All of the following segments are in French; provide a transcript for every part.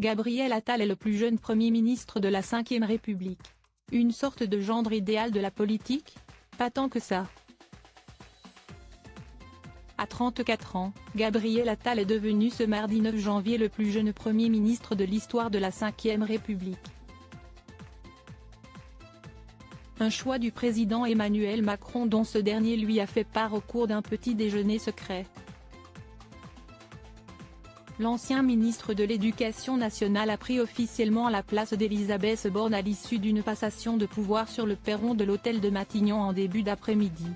Gabriel Attal est le plus jeune Premier ministre de la Ve République. Une sorte de gendre idéal de la politique? Pas tant que ça. À 34 ans, Gabriel Attal est devenu ce mardi 9 janvier le plus jeune Premier ministre de l'histoire de la Ve République. Un choix du président Emmanuel Macron dont ce dernier lui a fait part au cours d'un petit déjeuner secret. L'ancien ministre de l'Éducation nationale a pris officiellement la place d'Elisabeth Borne à l'issue d'une passation de pouvoir sur le perron de l'hôtel de Matignon en début d'après-midi.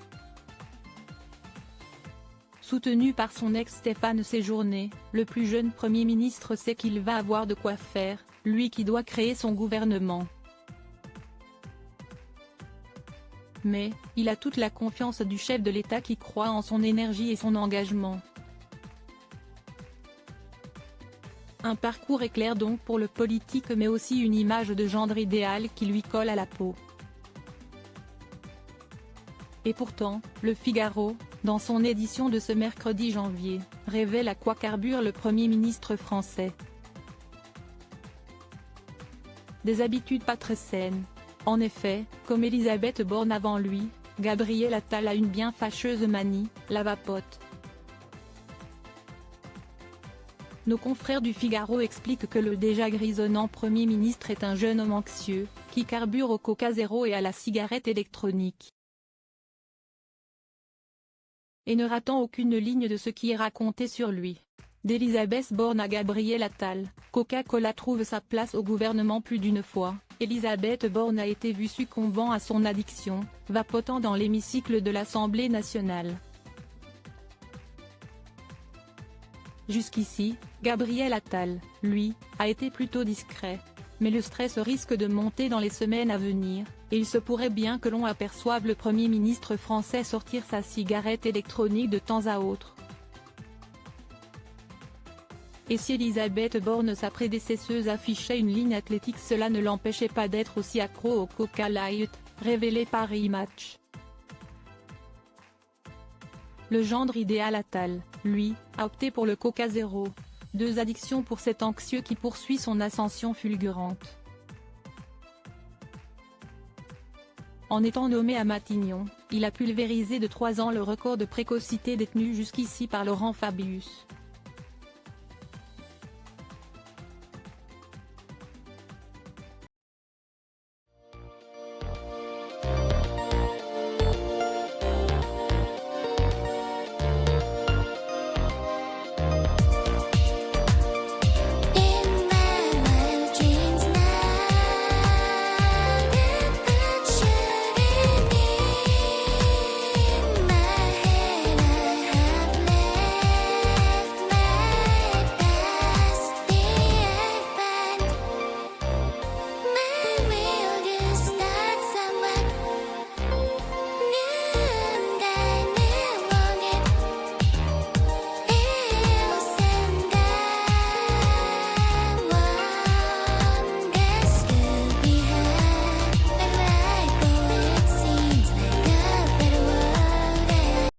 Soutenu par son ex Stéphane Séjourné, le plus jeune Premier ministre sait qu'il va avoir de quoi faire, lui qui doit créer son gouvernement. Mais, il a toute la confiance du chef de l'État qui croit en son énergie et son engagement. Un parcours éclair donc pour le politique mais aussi une image de gendre idéal qui lui colle à la peau. Et pourtant, Le Figaro, dans son édition de ce mercredi janvier, révèle à quoi carbure le Premier ministre français. Des habitudes pas très saines. En effet, comme Elisabeth Borne avant lui, Gabriel Attal a une bien fâcheuse manie, la vapote. Nos confrères du Figaro expliquent que le déjà grisonnant Premier ministre est un jeune homme anxieux, qui carbure au Coca Zéro et à la cigarette électronique. Et ne ratant aucune ligne de ce qui est raconté sur lui. D'Elisabeth Borne à Gabriel Attal, Coca-Cola trouve sa place au gouvernement plus d'une fois. Elisabeth Borne a été vue succombant à son addiction, vapotant dans l'hémicycle de l'Assemblée nationale. Jusqu'ici, Gabriel Attal, lui, a été plutôt discret. Mais le stress risque de monter dans les semaines à venir, et il se pourrait bien que l'on aperçoive le Premier ministre français sortir sa cigarette électronique de temps à autre. Et si Elisabeth Borne, sa prédécesseuse, affichait une ligne athlétique, cela ne l'empêchait pas d'être aussi accro au Coca Light, révélé par Imatch. Le gendre idéal Attal, lui, a opté pour le Coca Zéro. Deux addictions pour cet anxieux qui poursuit son ascension fulgurante. En étant nommé à Matignon, il a pulvérisé de 3 ans le record de précocité détenu jusqu'ici par Laurent Fabius.